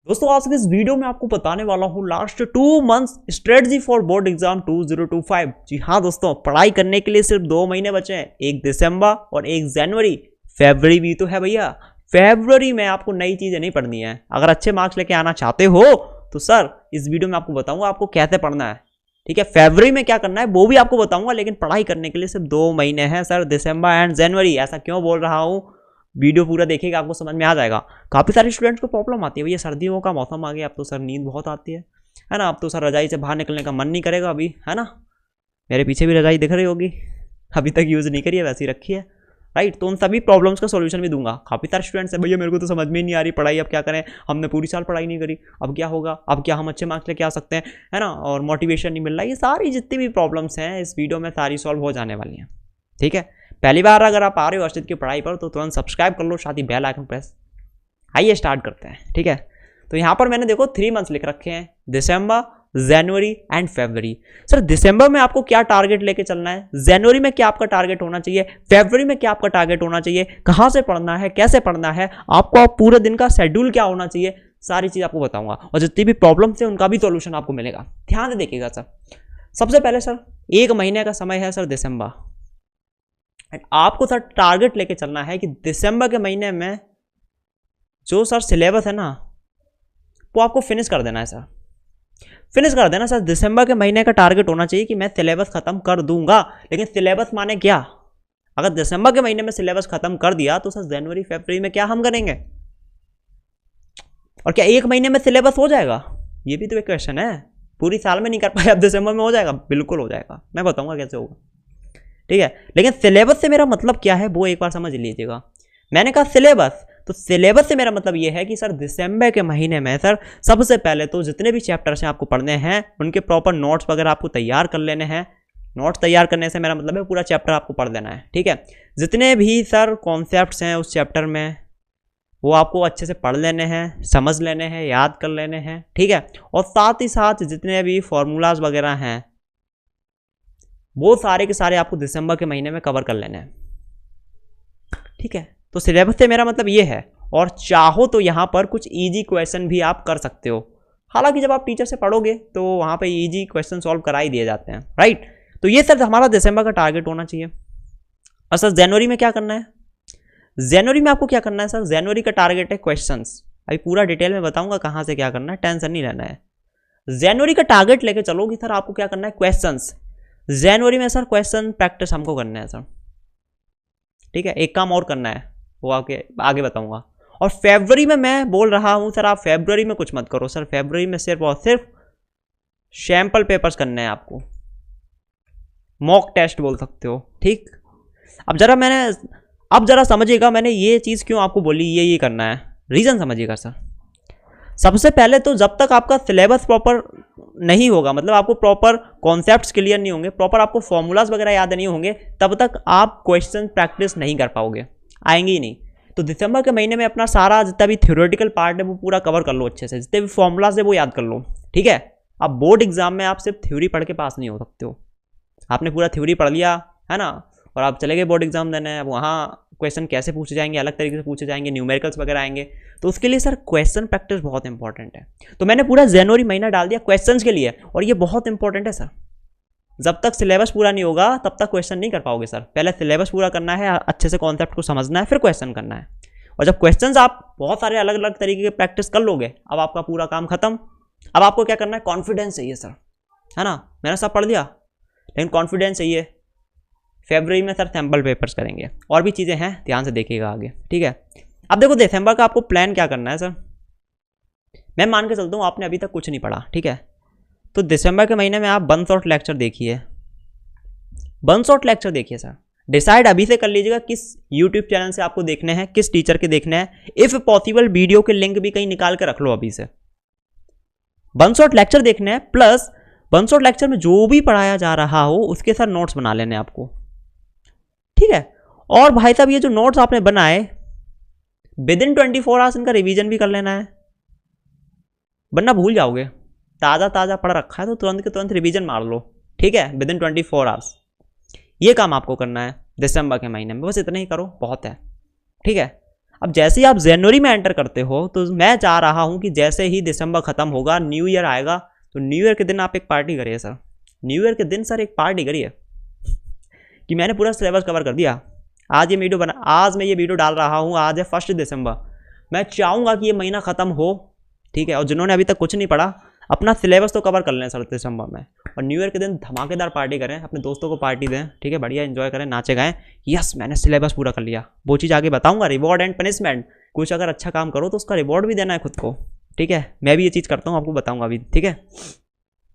दोस्तों आज के इस वीडियो में आपको बताने वाला हूँ last 2 months strategy for board exam 2025। जी हाँ दोस्तों, पढ़ाई करने के लिए सिर्फ 2 महीने बचे हैं, 1 दिसंबर और 1 जनवरी। फरवरी भी तो है भैया। फरवरी में आपको नई चीजें नहीं पढ़नी है। अगर अच्छे मार्क्स लेके आना चाहते हो तो सर इस वीडियो में आपको बताऊंगा आपको कैसे पढ़ना है। ठीक है, फरवरी में क्या करना है वो भी आपको बताऊंगा, लेकिन पढ़ाई करने के लिए सिर्फ 2 महीने हैं सर, दिसंबर एंड जनवरी। ऐसा क्यों बोल रहा हूँ, वीडियो पूरा देखिएगा आपको समझ में आ जाएगा। काफ़ी सारे स्टूडेंट्स को प्रॉब्लम आती है, भैया सर्दियों का मौसम आ गया, अब तो सर नींद बहुत आती है ना, अब तो सर रजाई से बाहर निकलने का मन नहीं करेगा अभी, है ना। मेरे पीछे भी रजाई दिख रही होगी, अभी तक यूज़ नहीं करी है, वैसे ही रखी है, राइट। तो उन सभी प्रॉब्लम्स का सोल्यूशन भी दूंगा। काफ़ी सारे स्टूडेंट्स हैं, भैया मेरे को तो समझ में ही नहीं आ रही पढ़ाई, अब क्या करें, हमने पूरी साल पढ़ाई नहीं करी, अब क्या होगा, अब क्या हम अच्छे मार्क्स लेके आ सकते हैं, है ना, और मोटिवेशन नहीं मिल रहा है। ये सारी जितनी भी प्रॉब्लम्स हैं इस वीडियो में सारी सॉल्व हो जाने वाली हैं। ठीक है, पहली बार अगर आप आ रहे हो अर्षित की पढ़ाई पर तो तुरंत सब्सक्राइब कर लो, साथ ही बेल आइकन प्रेस। आइए स्टार्ट करते हैं। ठीक है, तो यहाँ पर मैंने देखो 3 मंथ्स लिख रखे हैं, दिसंबर, जनवरी एंड फरवरी। सर दिसंबर में आपको क्या टारगेट लेके चलना है, जनवरी में क्या आपका टारगेट होना चाहिए, फरवरी में क्या आपका टारगेट होना चाहिए, कहाँ से पढ़ना है, कैसे पढ़ना है, आपको पूरे दिन का शेड्यूल क्या होना चाहिए, सारी चीज़ आपको बताऊंगा। और जितनी भी प्रॉब्लम्स है उनका भी सोल्यूशन आपको मिलेगा। ध्यान से देखिएगा सर। सबसे पहले सर 1 महीने का समय है सर दिसंबर, एंड आपको सर टारगेट लेके चलना है कि दिसंबर के महीने में जो सर सिलेबस है ना वो आपको फिनिश कर देना है सर, फिनिश कर देना सर। दिसंबर के महीने का टारगेट होना चाहिए कि मैं सिलेबस खत्म कर दूंगा। लेकिन सिलेबस माने क्या, अगर दिसंबर के महीने में सिलेबस खत्म कर दिया तो सर जनवरी फरवरी में क्या हम करेंगे, और क्या 1 महीने में सिलेबस हो जाएगा, ये भी तो एक क्वेश्चन है। पूरी साल में नहीं कर पाए, अब दिसंबर में हो जाएगा, बिल्कुल हो जाएगा, मैं बताऊंगा कैसे होगा। ठीक है, लेकिन सिलेबस से मेरा मतलब क्या है वो एक बार समझ लीजिएगा। मैंने कहा सिलेबस, तो सिलेबस से मेरा मतलब ये है कि सर दिसंबर के महीने में सर सबसे पहले तो जितने भी चैप्टर्स हैं आपको पढ़ने हैं उनके प्रॉपर नोट्स वगैरह आपको तैयार कर लेने हैं। नोट्स तैयार करने से मेरा मतलब है पूरा चैप्टर आपको पढ़ देना है। ठीक है, जितने भी सर कॉन्सेप्ट्स हैं उस चैप्टर में वो आपको अच्छे से पढ़ लेने हैं, समझ लेने हैं, याद कर लेने हैं। ठीक है, और साथ ही साथ जितने भी फॉर्मूलाज वगैरह हैं वो सारे के सारे आपको दिसंबर के महीने में कवर कर लेने हैं। ठीक है, तो सिलेबस से मेरा मतलब ये है। और चाहो तो यहाँ पर कुछ इजी क्वेश्चन भी आप कर सकते हो। हालांकि जब आप टीचर से पढ़ोगे तो वहाँ पे इजी क्वेश्चन सॉल्व करा ही दिए जाते हैं, राइट। तो ये सर हमारा दिसंबर का टारगेट होना चाहिए। और सर जनवरी में क्या करना है, जनवरी में आपको क्या करना है सर, जनवरी का टारगेट है क्वेश्चंस। अभी पूरा डिटेल में बताऊंगा कहाँ से क्या करना है, टेंशन नहीं लेना है। जनवरी का टारगेट लेके चलोगे सर, आपको क्या करना है, क्वेश्चंस। जनवरी में सर क्वेश्चन प्रैक्टिस हमको करना है सर। ठीक है, एक काम और करना है वो आगे बताऊंगा। और फरवरी में मैं बोल रहा हूं सर आप फरवरी में कुछ मत करो सर, फरवरी में सिर्फ और सिर्फ सैंपल पेपर्स करने हैं आपको, मॉक टेस्ट बोल सकते हो। ठीक, अब जरा समझिएगा मैंने ये चीज़ क्यों आपको बोली, ये करना है, रीज़न समझिएगा सर। सबसे पहले तो जब तक आपका सिलेबस प्रॉपर नहीं होगा, मतलब आपको प्रॉपर कॉन्सेप्ट्स क्लियर नहीं होंगे, प्रॉपर आपको फॉर्मूलाज वगैरह याद नहीं होंगे, तब तक आप क्वेश्चन प्रैक्टिस नहीं कर पाओगे, आएंगे ही नहीं। तो दिसंबर के महीने में अपना सारा जितना भी थ्योरेटिकल पार्ट है वो पूरा कवर कर लो अच्छे से, जितने भी फॉर्मूलाज है वो याद कर लो। ठीक है, अब बोर्ड एग्जाम में आप सिर्फ थ्योरी पढ़ के पास नहीं हो सकते हो। आपने पूरा थ्योरी पढ़ लिया है ना, और आप चले गए बोर्ड एग्जाम देने, अब वहाँ क्वेश्चन कैसे पूछे जाएंगे, अलग तरीके से पूछे जाएंगे, न्यूमेरिकल्स वगैरह आएंगे, तो उसके लिए सर क्वेश्चन प्रैक्टिस बहुत इंपॉर्टेंट है। तो मैंने पूरा जनवरी महीना डाल दिया क्वेश्चंस के लिए, और ये बहुत इंपॉर्टेंट है सर। जब तक सिलेबस पूरा नहीं होगा तब तक क्वेश्चन नहीं कर पाओगे सर। पहले सिलेबस पूरा करना है, अच्छे से कॉन्सेप्ट को समझना है, फिर क्वेश्चन करना है। और जब क्वेश्चंस आप बहुत सारे अलग अलग तरीके के प्रैक्टिस कर लोगे, अब आपका पूरा काम खत्म। अब आपको क्या करना है, कॉन्फिडेंस चाहिए सर, है ना। मैंने सब पढ़ लिया लेकिन कॉन्फिडेंस चाहिए। फरवरी में सर सैम्पल पेपर्स करेंगे, और भी चीज़ें हैं, ध्यान से देखिएगा आगे। ठीक है, अब देखो दिसंबर का आपको प्लान क्या करना है सर। मैं मान के चलता हूँ आपने अभी तक कुछ नहीं पढ़ा, ठीक है, तो दिसंबर के महीने में आप वन शॉट लेक्चर देखिए, वन शॉट लेक्चर देखिए सर। डिसाइड अभी से कर लीजिएगा किस यूट्यूब चैनल से आपको देखने हैं, किस टीचर के देखने हैं। इफ़ पॉसिबल वीडियो के लिंक भी कहीं निकाल के रख लो अभी से। वन शॉट लेक्चर देखने हैं, प्लस वन शॉट लेक्चर में जो भी पढ़ाया जा रहा हो उसके सर नोट्स बना लेने आपको। ठीक है, और भाई साहब ये जो नोट्स आपने बनाए विद इन 24 आवर्स इनका रिवीजन भी कर लेना है, वरना भूल जाओगे। ताज़ा ताज़ा पढ़ रखा है तो तुरंत के तुरंत रिवीजन मार लो। ठीक है, विद इन 24 आवर्स ये काम आपको करना है दिसंबर के महीने में, बस इतना ही करो, बहुत है। ठीक है, अब जैसे ही आप जनवरी में एंटर करते हो तो मैं चाह रहा हूँ कि जैसे ही दिसंबर खत्म होगा, न्यू ईयर आएगा, तो न्यू ईयर के दिन आप एक पार्टी करिए सर। न्यू ईयर के दिन सर एक पार्टी करिए कि मैंने पूरा सिलेबस कवर कर दिया। आज मैं ये वीडियो डाल रहा हूँ, आज है 1 दिसंबर। मैं चाहूँगा कि ये महीना ख़त्म हो, ठीक है, और जिन्होंने अभी तक कुछ नहीं पढ़ा अपना सिलेबस तो कवर कर लें सर दिसंबर में, और न्यू ईयर के दिन धमाकेदार पार्टी करें, अपने दोस्तों को पार्टी दें, ठीक है, बढ़िया एंजॉय करें, नाचे गाएं, यस मैंने सिलेबस पूरा कर लिया। वो चीज़ आगे बताऊंगा, रिवॉर्ड एंड पनिशमेंट। कुछ अगर अच्छा काम करो तो उसका रिवॉर्ड भी देना है खुद को, ठीक है, मैं भी ये चीज़ करता हूँ, आपको बताऊँगा अभी, ठीक है।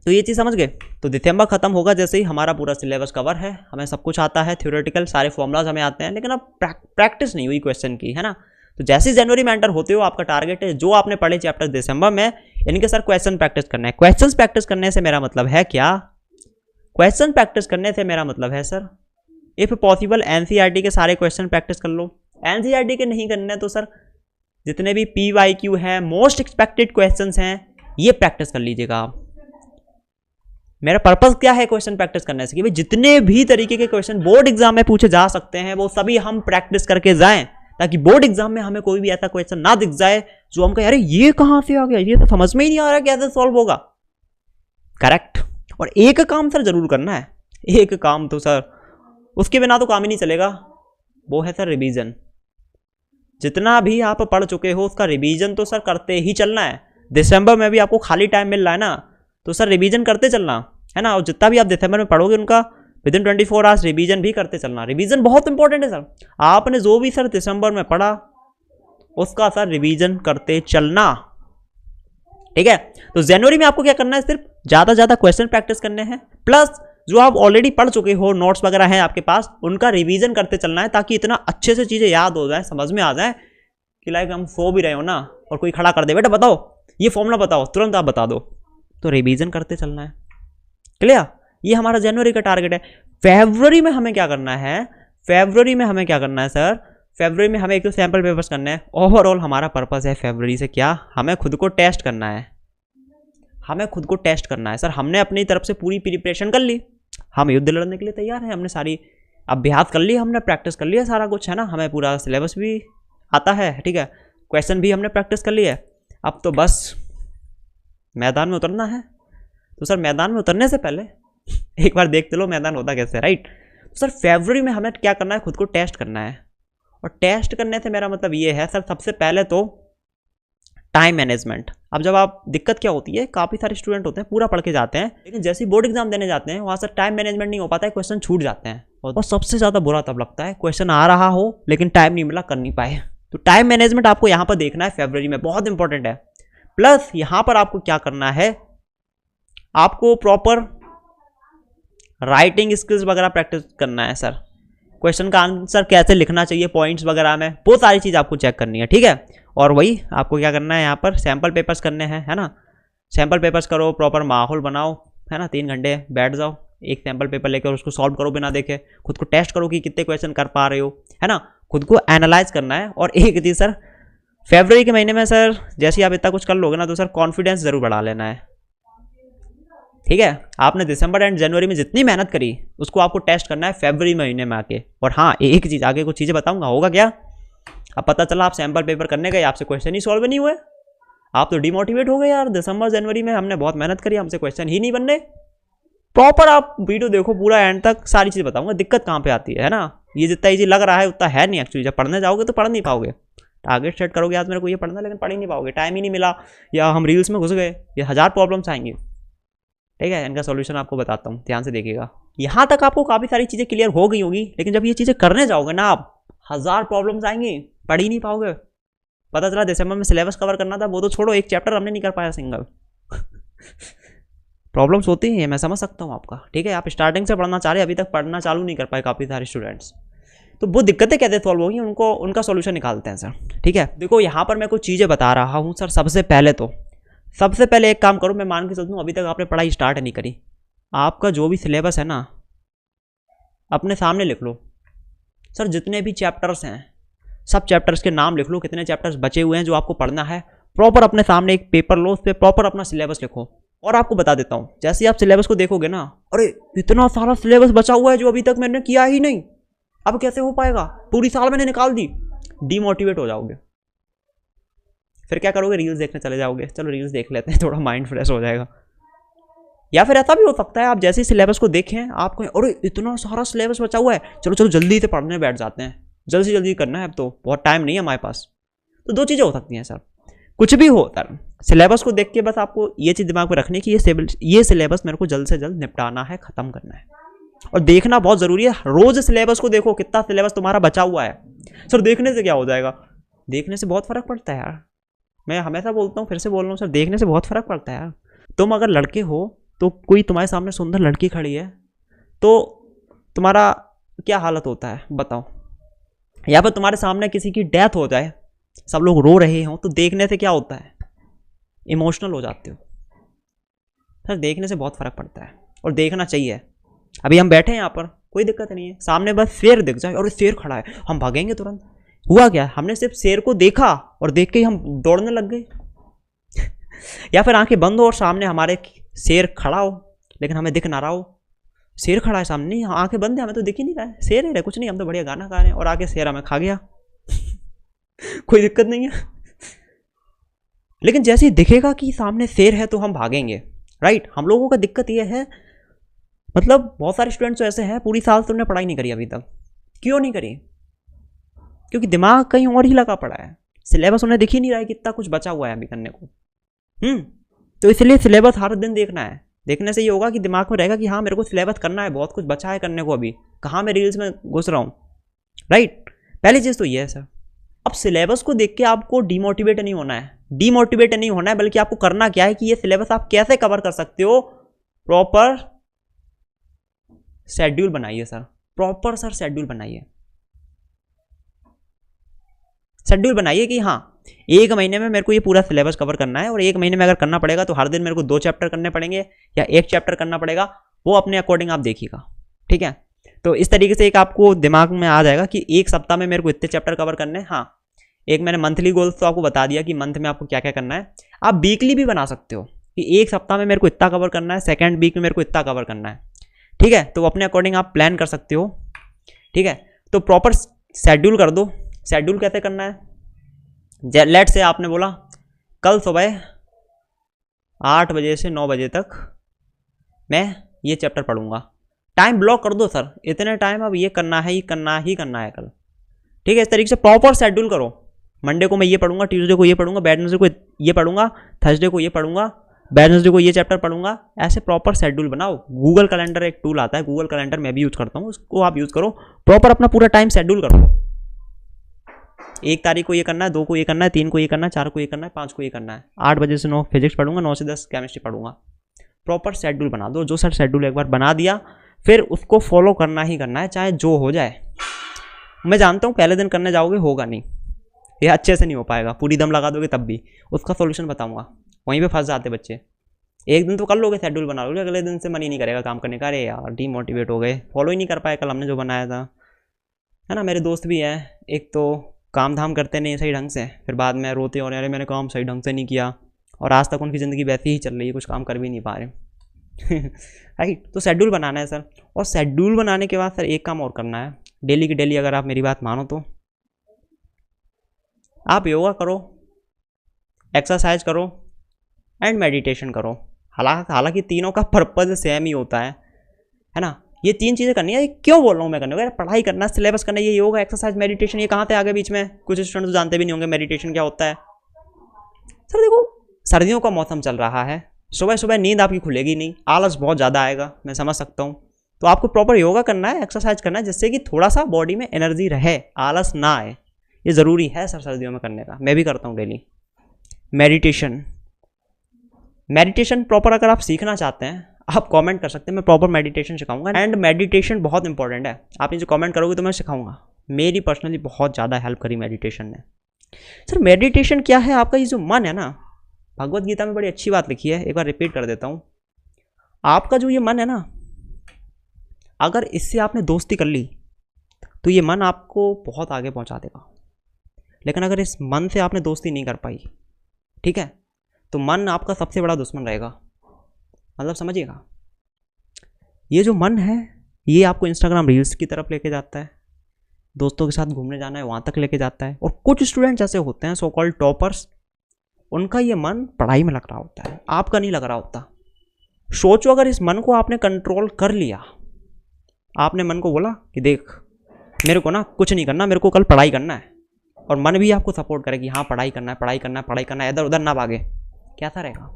तो ये चीज़ समझ गए। तो दिसंबर खत्म होगा जैसे ही हमारा पूरा सिलेबस कवर है, हमें सब कुछ आता है, थ्योरेटिकल सारे फॉर्मूलाज हमें आते हैं, लेकिन अब प्रैक्टिस नहीं हुई क्वेश्चन की, है ना। तो जैसे ही जनवरी में एंटर होते हो आपका टारगेट है जो आपने पढ़े चैप्टर दिसंबर में, इनके सर क्वेश्चन प्रैक्टिस करना है। क्वेश्चन प्रैक्टिस करने से मेरा मतलब है क्या? क्वेश्चन प्रैक्टिस करने से मेरा मतलब है सर, इफ पॉसिबल एनसीईआरटी के सारे क्वेश्चन प्रैक्टिस कर लो। एनसीईआरटी के नहीं करने तो सर जितने भी पीवाईक्यू हैं, मोस्ट एक्सपेक्टेड क्वेश्चंस हैं, ये प्रैक्टिस कर लीजिएगा आप। मेरा पर्पस क्या है क्वेश्चन प्रैक्टिस करने से कि भाई जितने भी तरीके के क्वेश्चन बोर्ड एग्जाम में पूछे जा सकते हैं वो सभी हम प्रैक्टिस करके जाएं, ताकि बोर्ड एग्जाम में हमें कोई भी ऐसा क्वेश्चन ना दिख जाए जो हम कहें अरे ये कहां से आ गया, ये तो समझ में ही नहीं आ रहा कैसे सॉल्व होगा। करेक्ट। और एक काम सर जरूर करना है, एक काम तो सर उसके बिना तो काम ही नहीं चलेगा, वो है सर रिवीजन। जितना भी आप पढ़ चुके हो उसका रिवीजन तो सर करते ही चलना है। दिसंबर में भी आपको खाली टाइम मिल रहा है ना, तो सर रिवीजन करते चलना है ना। और जितना भी आप दिसंबर में पढ़ोगे उनका विदिन 24 आवर्स रिवीजन भी करते चलना। रिवीजन बहुत इंपॉर्टेंट है सर, आपने जो भी सर दिसंबर में पढ़ा उसका सर रिवीजन करते चलना, ठीक है। तो जनवरी में आपको क्या करना है, सिर्फ ज़्यादा ज़्यादा क्वेश्चन प्रैक्टिस करने हैं, प्लस जो आप ऑलरेडी पढ़ चुके हो नोट्स वगैरह हैं आपके पास उनका रिवीजन करते चलना है, ताकि इतना अच्छे से चीज़ें याद हो जाए, समझ में आ जाए कि लाइक हम सो भी रहे हो ना और कोई खड़ा कर दे बेटा बताओ ये फॉर्मूला बताओ, तुरंत आप बता दो, तो रिवीजन करते चलना है। क्लियर? ये हमारा जनवरी का टारगेट है। फरवरी में हमें क्या करना है, फरवरी में हमें क्या करना है सर, फरवरी में हमें एक तो सैम्पल पेपर्स करने हैं। ओवरऑल हमारा पर्पस है फरवरी से क्या, हमें खुद को टेस्ट करना है, हमें खुद को टेस्ट करना है सर। हमने अपनी तरफ से पूरी प्रिपरेशन कर ली, हम युद्ध लड़ने के लिए तैयार हैं, हमने सारी अभ्यास कर ली, हमने प्रैक्टिस कर लिया सारा कुछ, है ना। हमें पूरा सिलेबस भी आता है, ठीक है, क्वेश्चन भी हमने प्रैक्टिस कर लिया है। अब तो बस मैदान में उतरना है। तो सर मैदान में उतरने से पहले एक बार देखते लो मैदान होता कैसे, राइट। तो सर फरवरी में हमें क्या करना है, खुद को टेस्ट करना है। और टेस्ट करने से मेरा मतलब ये है सर, सबसे पहले तो टाइम मैनेजमेंट। अब जब आप दिक्कत क्या होती है, काफ़ी सारे स्टूडेंट होते हैं पूरा पढ़ के जाते हैं, लेकिन जैसे ही बोर्ड एग्जाम देने जाते हैं वहाँ सर टाइम मैनेजमेंट नहीं हो पाता है, क्वेश्चन छूट जाते हैं। और सबसे ज़्यादा बुरा तब लगता है क्वेश्चन आ रहा हो लेकिन टाइम नहीं मिला, कर नहीं पाए। तो टाइम मैनेजमेंट आपको यहाँ पर देखना है फरवरी में, बहुत इंपॉर्टेंट है। प्लस यहाँ पर आपको क्या करना है, आपको प्रॉपर राइटिंग स्किल्स वगैरह प्रैक्टिस करना है सर। क्वेश्चन का आंसर कैसे लिखना चाहिए पॉइंट्स वगैरह में, बहुत सारी चीज़ आपको चेक करनी है, ठीक है। और वही आपको क्या करना है, यहाँ पर सैम्पल पेपर्स करने हैं, है ना। सैम्पल पेपर्स करो, प्रॉपर माहौल बनाओ, है ना, 3 घंटे बैठ जाओ, एक सैम्पल पेपर लेकर उसको सॉल्व करो बिना देखे, खुद को टेस्ट करो कि कितने क्वेश्चन कर पा रहे हो, है ना, खुद को एनालाइज करना है। और एक चीज़ सर, फरवरी के महीने में सर जैसे ही आप इतना कुछ कर लोगे ना तो सर कॉन्फिडेंस जरूर बढ़ा लेना है, ठीक है। आपने दिसंबर एंड जनवरी में जितनी मेहनत करी उसको आपको टेस्ट करना है फरवरी महीने में आके। और हाँ, एक चीज़ आगे कुछ चीज़ें बताऊंगा, होगा क्या, अब पता चला आप सैम्पल पेपर करने गए, आपसे क्वेश्चन ही सॉल्व नहीं हुए, आप तो डिमोटिवेट हो गए, यार दिसंबर जनवरी में हमने बहुत मेहनत करी, हमसे क्वेश्चन ही नहीं बन रहे। प्रॉपर आप वीडियो देखो पूरा एंड तक, सारी चीज़ बताऊंगा दिक्कत कहाँ पे आती है ना। ये जितना ईजी लग रहा है उतना है नहीं एक्चुअली, जब पढ़ने जाओगे तो पढ़ नहीं पाओगे। टारगेट सेट करोगे आज मेरे को ये पढ़ना, लेकिन पढ़ ही नहीं पाओगे, टाइम ही नहीं मिला, या हम रील्स में घुस गए, ये 1000 प्रॉब्लम्स आएंगी, ठीक है। इनका सॉल्यूशन आपको बताता हूँ, ध्यान से देखिएगा। यहाँ तक आपको काफ़ी सारी चीज़ें क्लियर हो गई होगी, लेकिन जब ये चीज़ें करने जाओगे ना आप, 1000 प्रॉब्लम्स आएंगी, पढ़ ही नहीं पाओगे। पता चला दिसंबर में सिलेबस कवर करना था, वो तो छोड़ो, एक चैप्टर हमने नहीं कर पाया सिंगल। प्रॉब्लम्स होती हैं, मैं समझ सकता हूँ आपका, ठीक है। आप स्टार्टिंग से पढ़ना चाह रहे, अभी तक पढ़ना चालू नहीं कर पाए काफ़ी सारे स्टूडेंट्स, तो वो दिक्कतें कैसे सॉल्व होगी, उनका सॉल्यूशन निकालते हैं सर, ठीक है। देखो यहाँ पर मैं कुछ चीज़ें बता रहा हूँ सर। सबसे पहले एक काम करो, मैं मान के चलता हूँ अभी तक आपने पढ़ाई स्टार्ट नहीं करी, आपका जो भी सिलेबस है ना अपने सामने लिख लो सर। जितने भी चैप्टर्स हैं सब चैप्टर्स के नाम लिख लो, कितने चैप्टर्स बचे हुए हैं जो आपको पढ़ना है। प्रॉपर अपने सामने एक पेपर लो, उस पर प्रॉपर अपना सिलेबस लिखो। और आपको बता देता हूँ, जैसे ही आप सिलेबस को देखोगे ना, अरे इतना सारा सिलेबस बचा हुआ है जो अभी तक मैंने किया ही नहीं, अब कैसे हो पाएगा, पूरी साल मैंने निकाल दी। डीमोटिवेट हो जाओगे। फिर क्या करोगे, रील्स देखने चले जाओगे, चलो रील्स देख लेते हैं, थोड़ा माइंड फ्रेश हो जाएगा। या फिर ऐसा भी हो सकता है आप जैसे ही सिलेबस को देखें आप कहें अरे इतना सारा सिलेबस बचा हुआ है, चलो चलो जल्दी से पढ़ने बैठ जाते हैं, जल्दी से जल्दी करना है, अब तो बहुत टाइम नहीं है हमारे पास। तो दो चीज़ें हो सकती हैं सर, कुछ भी हो सर, सिलेबस को देख के बस आपको ये चीज़ दिमाग में रखनी कि ये सिलेबस मेरे को जल्द से जल्द निपटाना है, ख़त्म करना है। और देखना बहुत ज़रूरी है, रोज़ सिलेबस को देखो कितना सिलेबस तुम्हारा बचा हुआ है। सर देखने से क्या हो जाएगा, देखने से बहुत फ़र्क पड़ता है यार, मैं हमेशा बोलता हूँ, फिर से बोल रहा हूँ सर, देखने से बहुत फ़र्क पड़ता है यार। तुम अगर लड़के हो तो कोई तुम्हारे सामने सुंदर लड़की खड़ी है तो तुम्हारा क्या हालत होता है बताओ, या फिर तुम्हारे सामने किसी की डेथ हो जाए, सब लोग रो रहे हों, तो देखने से क्या होता है, इमोशनल हो जाते हो। सर देखने से बहुत फ़र्क पड़ता है और देखना चाहिए। अभी हम बैठे हैं यहाँ पर, कोई दिक्कत नहीं है, सामने बस शेर दिख जाए और शेर खड़ा है, हम भागेंगे तुरंत। हुआ क्या, हमने सिर्फ शेर को देखा और देख के ही हम दौड़ने लग गए। या फिर आंखें बंद हो और सामने हमारे शेर खड़ा हो लेकिन हमें दिख ना रहा हो, शेर खड़ा है सामने, नहीं आंखें बंद है, हमें तो दिख ही नहीं रहा है, शेर है कुछ नहीं, हम तो बढ़िया गाना गा रहे हैं और आके शेर हमें खा गया। कोई दिक्कत नहीं है। लेकिन जैसे ही दिखेगा कि सामने शेर है तो हम भागेंगे, राइट। हम लोगों का दिक्कत यह है, मतलब बहुत सारे स्टूडेंट्स तो ऐसे हैं पूरी साल से उन्होंने पढ़ाई नहीं करी अभी तक। क्यों नहीं करी, क्योंकि दिमाग कहीं और ही लगा पड़ा है, सिलेबस उन्हें दिख ही नहीं रहा है कितना कुछ बचा हुआ है अभी करने को। तो इसलिए सिलेबस हर दिन देखना है, देखने से ये होगा कि दिमाग में रहेगा कि हाँ मेरे को सिलेबस करना है, बहुत कुछ बचा है करने को, अभी कहाँ मैं रील्स में घुस रहा हूँ, राइट। पहली चीज़ तो ये है सर। अब सिलेबस को देख के आपको डीमोटिवेट नहीं होना है, डीमोटिवेट नहीं होना है, बल्कि आपको करना क्या है कि ये सिलेबस आप कैसे कवर कर सकते हो, प्रॉपर शेड्यूल बनाइए सर, प्रॉपर सर शेड्यूल बनाइए, शेड्यूल बनाइए कि हाँ एक महीने में मेरे को ये पूरा सिलेबस कवर करना है, और एक महीने में अगर करना पड़ेगा तो हर दिन मेरे को 2 चैप्टर करने पड़ेंगे या 1 चैप्टर करना पड़ेगा, वो अपने अकॉर्डिंग आप देखिएगा, ठीक है। तो इस तरीके से एक आपको दिमाग में आ जाएगा कि एक सप्ताह में मेरे को इतने चैप्टर कवर करने हैं। हाँ एक मैंने मंथली गोल्स तो आपको बता दिया कि मंथ में आपको क्या क्या करना है। आप वीकली भी बना सकते हो कि एक सप्ताह में मेरे को इतना कवर करना है, सेकेंड वीक में मेरे को इतना कवर करना है, ठीक है। तो अपने अकॉर्डिंग आप प्लान कर सकते हो, ठीक है। तो प्रॉपर शेड्यूल कर दो। शेड्यूल कैसे करना है, लेट से आपने बोला कल सुबह 8 बजे से 9 बजे तक मैं ये चैप्टर पढ़ूंगा, टाइम ब्लॉक कर दो सर, इतने टाइम अब ये करना है ही करना ही करना है कल, ठीक है। इस तरीके से प्रॉपर शेड्यूल करो, मंडे को मैं ये पढ़ूंगा, ट्यूसडे को ये पढ़ूंगा, वेडनेसडे को ये पढ़ूंगा, थर्सडे को ये पढ़ूंगा, वेडनेसडे को ये चैप्टर पढ़ूंगा, ऐसे प्रॉपर शेड्यूल बनाओ। गूगल कैलेंडर एक टूल आता है, गूगल कैलेंडर मैं भी यूज़ करता हूँ, उसको आप यूज़ करो, प्रॉपर अपना पूरा टाइम शेड्यूल करो। 1 तारीख को ये करना है, 2 को ये करना है, 3 को ये करना है, 4 को ये करना है, 5 को ये करना है, 8 बजे से 9 फिजिक्स पढ़ूंगा, 9 से 10 केमिस्ट्री पढ़ूंगा। प्रॉपर शेड्यूल बना दो। जो सर शेड्यूल एक बार बना दिया फिर उसको फॉलो करना ही करना है, चाहे जो हो जाए। मैं जानता हूँ पहले दिन करने जाओगे होगा नहीं, ये अच्छे से नहीं हो पाएगा, पूरी दम लगा दोगे तब भी, उसका सोल्यूशन बताऊँगा, वहीं पर फंस जाते बच्चे। एक दिन तो कर लोगे, शेड्यूल बना लोगे, अगले दिन से मन ही नहीं करेगा काम करने का, अरे यार डीमोटिवेट हो गए, फॉलो ही नहीं कर पाए कल हमने जो बनाया था, है ना। मेरे दोस्त भी हैं, एक तो काम धाम करते नहीं सही ढंग से, फिर बाद में रोते हो रहे अरे मैंने काम सही ढंग से नहीं किया, और आज तक उनकी ज़िंदगी वैसी ही चल रही है, कुछ काम कर भी नहीं पा रहे। राइट। तो शेड्यूल बनाना है सर, और शेड्यूल बनाने के बाद सर एक काम और करना है, डेली की डेली अगर आप मेरी बात मानो तो आप योगा करो, एक्सरसाइज करो एंड मेडिटेशन करो। हालांकि तीनों का पर्पज सेम ही होता है ना। ये 3 चीज़ें करनी है। क्यों बोल रहा हूँ मैं करने को, पढ़ाई करना, सिलेबस करना, ये योगा एक्सरसाइज मेडिटेशन, ये कहाँ थे आगे बीच में, कुछ स्टूडेंट तो जानते भी नहीं होंगे मेडिटेशन क्या होता है। सर देखो सर्दियों का मौसम चल रहा है, सुबह सुबह नींद आपकी खुलेगी नहीं, आलस बहुत ज़्यादा आएगा, मैं समझ सकता हूँ। तो आपको प्रॉपर योगा करना है, एक्सरसाइज करना है, जिससे कि थोड़ा सा बॉडी में एनर्जी रहे, आलस ना आए, ये ज़रूरी है सर सर्दियों में करने का, मैं भी करता हूँ डेली। मेडिटेशन प्रॉपर अगर आप सीखना चाहते हैं आप कमेंट कर सकते हैं, मैं प्रॉपर मेडिटेशन सिखाऊंगा। एंड मेडिटेशन बहुत इंपॉर्टेंट है, आप नीचे कमेंट करोगे तो मैं सिखाऊंगा, मेरी पर्सनली बहुत ज़्यादा हेल्प करी मेडिटेशन ने। सर मेडिटेशन क्या है, आपका ये जो मन है ना, भगवत गीता में बड़ी अच्छी बात लिखी है, एक बार रिपीट कर देता हूँ। आपका जो ये मन है ना, अगर इससे आपने दोस्ती कर ली तो ये मन आपको बहुत आगे पहुँचा देगा, लेकिन अगर इस मन से आपने दोस्ती नहीं कर पाई, ठीक है, तो मन आपका सबसे बड़ा दुश्मन रहेगा। मतलब समझिएगा, ये जो मन है ये आपको इंस्टाग्राम रील्स की तरफ लेके जाता है, दोस्तों के साथ घूमने जाना है वहाँ तक लेके जाता है। और कुछ स्टूडेंट्स ऐसे होते हैं सो कॉल्ड टॉपर्स, उनका ये मन पढ़ाई में लग रहा होता है, आपका नहीं लग रहा होता। सोचो अगर इस मन को आपने कंट्रोल कर लिया, आपने मन को बोला कि देख मेरे को ना कुछ नहीं करना, मेरे को कल पढ़ाई करना है, और मन भी आपको सपोर्ट करे कि हाँ पढ़ाई करना है, पढ़ाई करना है, पढ़ाई करना है, इधर उधर ना भागे, कैसा रहेगा?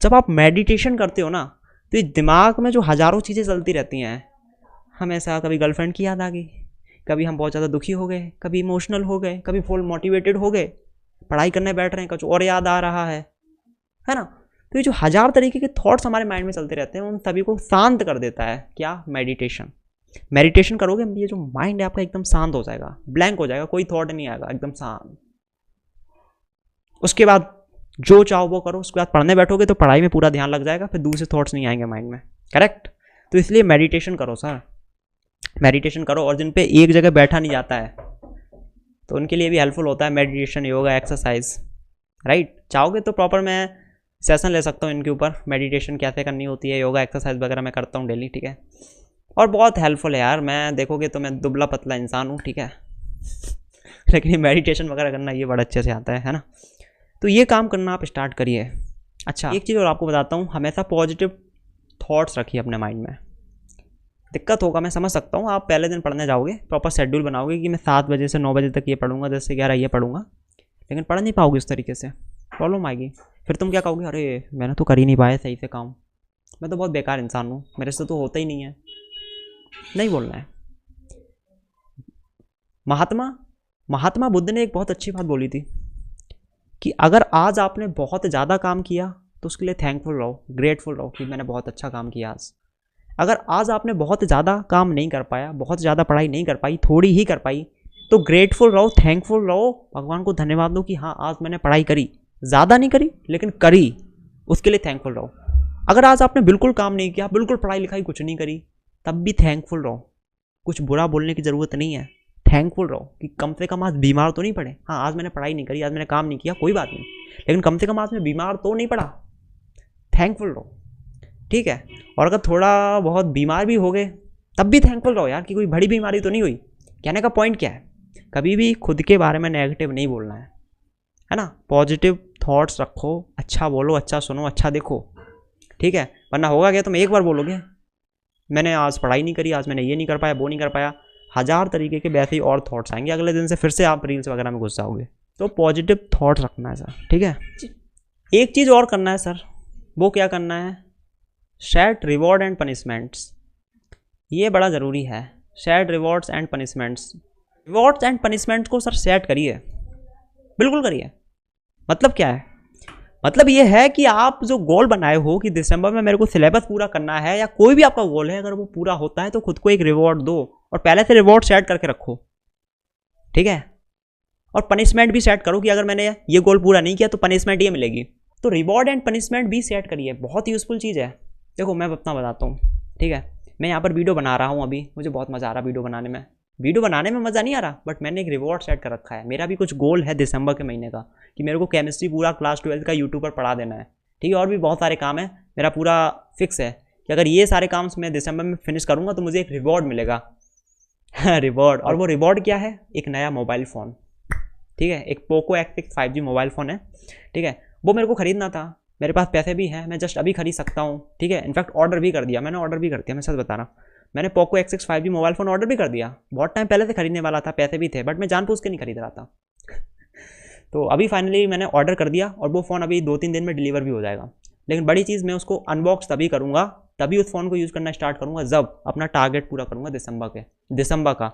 जब आप मेडिटेशन करते हो ना तो इस दिमाग में जो हज़ारों चीज़ें चलती रहती हैं, हमेशा कभी गर्लफ्रेंड की याद आ गई, कभी हम बहुत ज़्यादा दुखी हो गए, कभी इमोशनल हो गए, कभी फुल मोटिवेटेड हो गए, पढ़ाई करने बैठ रहे हैं कुछ और याद आ रहा है ना। तो ये जो हज़ार तरीके के थॉट्स हमारे माइंड में चलते रहते हैं उन सभी को शांत कर देता है क्या? मेडिटेशन। मेडिटेशन करोगे ये जो माइंड है आपका एकदम शांत हो जाएगा, ब्लैंक हो जाएगा, कोई थॉट नहीं आएगा, एकदम शांत। उसके बाद जो चाहो वो करो, उसके बाद पढ़ने बैठोगे तो पढ़ाई में पूरा ध्यान लग जाएगा, फिर दूसरे थॉट्स नहीं आएंगे माइंड में। करेक्ट? तो इसलिए मेडिटेशन करो सर, मेडिटेशन करो। और जिन पे एक जगह बैठा नहीं जाता है तो उनके लिए भी हेल्पफुल होता है मेडिटेशन, योगा, एक्सरसाइज, राइट? चाहोगे तो प्रॉपर मैं सेशन ले सकता हूँ इनके ऊपर, मेडिटेशन कैसे करनी होती है, योगा एक्सरसाइज वगैरह मैं करता हूँ डेली, ठीक है? और बहुत हेल्पफुल है यार। मैं देखोगे तो मैं दुबला पतला इंसान हूँ, ठीक है? लेकिन ये मेडिटेशन वगैरह करना ये बड़ा अच्छे से आता है ना? तो ये काम करना आप स्टार्ट करिए। अच्छा, एक चीज़ और आपको बताता हूँ, हमेशा पॉजिटिव थॉट्स रखिए अपने माइंड में। दिक्कत होगा, मैं समझ सकता हूँ, आप पहले दिन पढ़ने जाओगे, प्रॉपर शेड्यूल बनाओगे कि मैं 7 बजे से 9 बजे तक ये पढ़ूंगा, 10 से 11 ये पढ़ूंगा, लेकिन पढ़ नहीं पाओगे उस तरीके से, प्रॉब्लम आएगी। फिर तुम क्या कहोगे? अरे मैंने तो कर ही नहीं पाया सही से काम, मैं तो बहुत बेकार इंसान हूँ, मेरे से तो होता ही नहीं है। नहीं बोलना है। महात्मा बुद्ध ने एक बहुत अच्छी बात बोली थी कि अगर आज आपने बहुत ज़्यादा काम किया तो उसके लिए थैंकफुल रहो, ग्रेटफुल रहो कि मैंने बहुत अच्छा काम किया आज। अगर आज आपने बहुत ज़्यादा काम नहीं कर पाया, बहुत ज़्यादा पढ़ाई नहीं कर पाई, थोड़ी ही कर पाई, तो ग्रेटफुल रहो, थैंकफुल रहो, भगवान को धन्यवाद दो कि हाँ आज मैंने पढ़ाई करी, ज़्यादा नहीं करी लेकिन करी, उसके लिए थैंकफुल रहो। अगर आज आपने बिल्कुल काम नहीं किया, बिल्कुल पढ़ाई लिखाई कुछ नहीं करी, तब भी थैंकफुल रहो, कुछ बुरा बोलने की ज़रूरत नहीं है, थैंकफुल रहो कि कम से कम आज बीमार तो नहीं पड़े। हाँ आज मैंने पढ़ाई नहीं करी, आज मैंने काम नहीं किया, कोई बात नहीं, लेकिन कम से कम आज मैं बीमार तो नहीं पड़ा, थैंकफुल रहो, ठीक है? और अगर थोड़ा बहुत बीमार भी हो गए तब भी थैंकफुल रहो यार कि कोई बड़ी बीमारी तो नहीं हुई। कहने का पॉइंट क्या है? कभी भी खुद के बारे में नेगेटिव नहीं बोलना है ना? पॉजिटिव थॉट्स रखो, अच्छा बोलो, अच्छा सुनो, अच्छा देखो, ठीक है? वरना होगा क्या, तुम एक बार बोलोगे मैंने आज पढ़ाई नहीं करी, आज मैंने ये नहीं कर पाया, वो नहीं कर पाया, 1000 तरीके के वैसे ही और थॉट्स आएंगे, अगले दिन से फिर से आप रील्स वगैरह में घुस जाओगे। तो पॉजिटिव थॉट्स रखना है सर, ठीक है? एक चीज़ और करना है सर, वो क्या करना है? Set reward and punishments. ये बड़ा ज़रूरी है, set rewards and punishments. Rewards and punishments को सर सेट करिए, बिल्कुल करिए। मतलब क्या है? मतलब ये है कि आप जो गोल बनाए हो कि दिसंबर में मेरे को सिलेबस पूरा करना है, या कोई भी आपका गोल है, अगर वो पूरा होता है तो खुद को एक रिवॉर्ड दो, और पहले से रिवॉर्ड सेट करके रखो, ठीक है? और पनिशमेंट भी सेट करो कि अगर मैंने ये गोल पूरा नहीं किया तो पनिशमेंट ये मिलेगी। तो रिवॉर्ड एंड पनिशमेंट भी सेट करिए, बहुत यूजफुल चीज़ है। देखो मैं अपना बताता हूँ, ठीक है? मैं यहाँ पर वीडियो बना रहा हूँ अभी, मुझे बहुत मज़ा आ रहा है वीडियो बनाने में। वीडियो बनाने में मज़ा नहीं आ रहा, बट मैंने एक रिवॉर्ड सेट कर रखा है। मेरा भी कुछ गोल है दिसंबर के महीने का कि मेरे को केमिस्ट्री पूरा क्लास 12 का यूट्यूब पर पढ़ा देना है, ठीक है? और भी बहुत सारे काम है, मेरा पूरा फिक्स है कि अगर ये सारे काम मैं दिसंबर में फिनिश करूँगा तो मुझे एक रिवॉर्ड मिलेगा। रिवॉर्ड, और वो रिवॉर्ड क्या है? एक नया मोबाइल फ़ोन, ठीक है? एक Poco X6 5G mobile phone है, ठीक है? वो मेरे को ख़रीदना था, मेरे पास पैसे भी हैं, मैं जस्ट अभी खरीद सकता हूँ, ठीक है? इनफैक्ट ऑर्डर भी कर दिया मैंने, ऑर्डर भी कर दिया, मैं सच बता रहा हूँ। मैंने Poco X6 5G mobile phone order भी कर दिया, बहुत टाइम पहले से खरीदने वाला था, पैसे भी थे, बट मैं जानबूझ के नहीं खरीद रहा था। तो अभी फाइनली मैंने ऑर्डर कर दिया और वो फ़ोन अभी 2-3 दिन में डिलीवर भी हो जाएगा। लेकिन बड़ी चीज़, मैं उसको अनबॉक्स तभी करूँगा, तभी उस फ़ोन को यूज़ करना स्टार्ट करूँगा जब अपना टारगेट पूरा करूँगा दिसंबर का।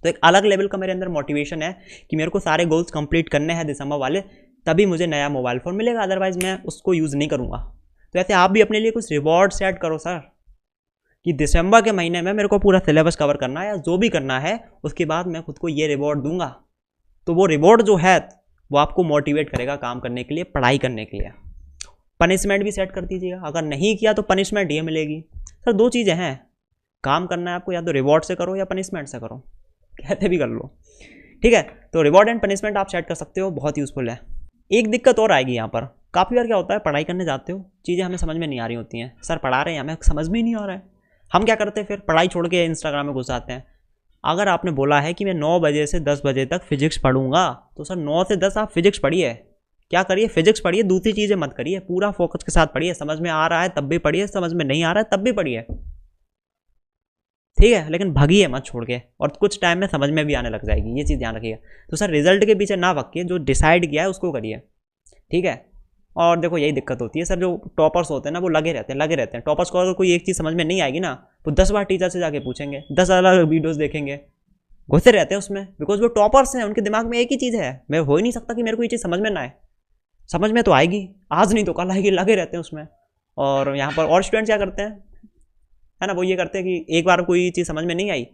तो एक अलग लेवल का मेरे अंदर मोटिवेशन है कि मेरे को सारे गोल्स कंप्लीट करने हैं दिसंबर वाले, तभी मुझे नया मोबाइल फ़ोन मिलेगा, अदरवाइज़ मैं उसको यूज़ नहीं करूँगा। तो ऐसे आप भी अपने लिए कुछ रिवॉर्ड सेट करो सर कि दिसंबर के महीने में मेरे को पूरा सिलेबस कवर करना है, या जो भी करना है उसके बाद मैं खुद को ये रिवॉर्ड दूंगा। तो वो रिवॉर्ड जो है वो आपको मोटिवेट करेगा काम करने के लिए, पढ़ाई करने के लिए। पनिशमेंट भी सेट कर दीजिएगा, अगर नहीं किया तो पनिशमेंट ये मिलेगी। सर 2 चीज़ें हैं, काम करना है आपको, या तो रिवॉर्ड से करो या पनिशमेंट से करो, कहते भी कर लो, ठीक है? तो रिवॉर्ड एंड पनिशमेंट आप सेट कर सकते हो, बहुत यूजफुल है। एक दिक्कत और आएगी यहाँ पर, काफ़ी बार क्या होता है, पढ़ाई करने जाते हो, चीज़ें हमें समझ में नहीं आ रही होती हैं, सर पढ़ा रहे हैं, हमें समझ में नहीं आ रहा है, हम क्या करते हैं फिर? पढ़ाई छोड़ के इंस्टाग्राम में घुस जाते हैं। अगर आपने बोला है कि मैं 9 बजे से 10 बजे तक फिजिक्स पढ़ूंगा, तो सर 9 से 10 आप फिजिक्स पढ़िए, क्या करिए, फिजिक्स पढ़िए, दूसरी चीज़ें मत करिए, पूरा फोकस के साथ पढ़िए। समझ में आ रहा है तब भी पढ़िए, समझ में नहीं आ रहा है तब भी पढ़िए, ठीक है, लेकिन भागिए मत छोड़ के, और कुछ टाइम में समझ में भी आने लग जाएगी, ये चीज़ ध्यान रखिएगा। तो सर रिजल्ट के पीछे ना भागिए, जो डिसाइड किया है उसको करिए, ठीक है। और देखो यही दिक्कत होती है सर, जो टॉपर्स होते हैं ना वो लगे रहते हैं। टॉपर्स को अगर कोई एक चीज़ समझ में नहीं आएगी ना, तो 10 बार टीचर से जाके पूछेंगे, 10 अलग वीडियोज़ देखेंगे, घुसे रहते हैं उसमें, बिकॉज वो टॉपर्स हैं, उनके दिमाग में एक ही चीज़ है, मैं हो ही नहीं सकता कि मेरे को ये चीज़ समझ में ना आए। समझ में तो आएगी, आज नहीं तो कल आएगी, लगे रहते हैं उसमें। और यहाँ पर और स्टूडेंट क्या करते हैं, है ना, वो ये करते हैं कि एक बार कोई चीज़ समझ में नहीं आई,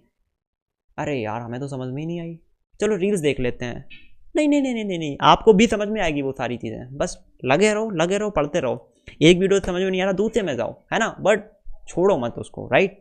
अरे यार हमें तो समझ में ही नहीं आई, चलो रील्स देख लेते हैं। नहीं नहीं नहीं नहीं नहीं, आपको भी समझ में आएगी वो सारी चीज़ें, बस लगे रहो पढ़ते रहो। एक वीडियो समझ में नहीं आ रहा दूसरे में जाओ, है ना, बट छोड़ो मत उसको, राइट।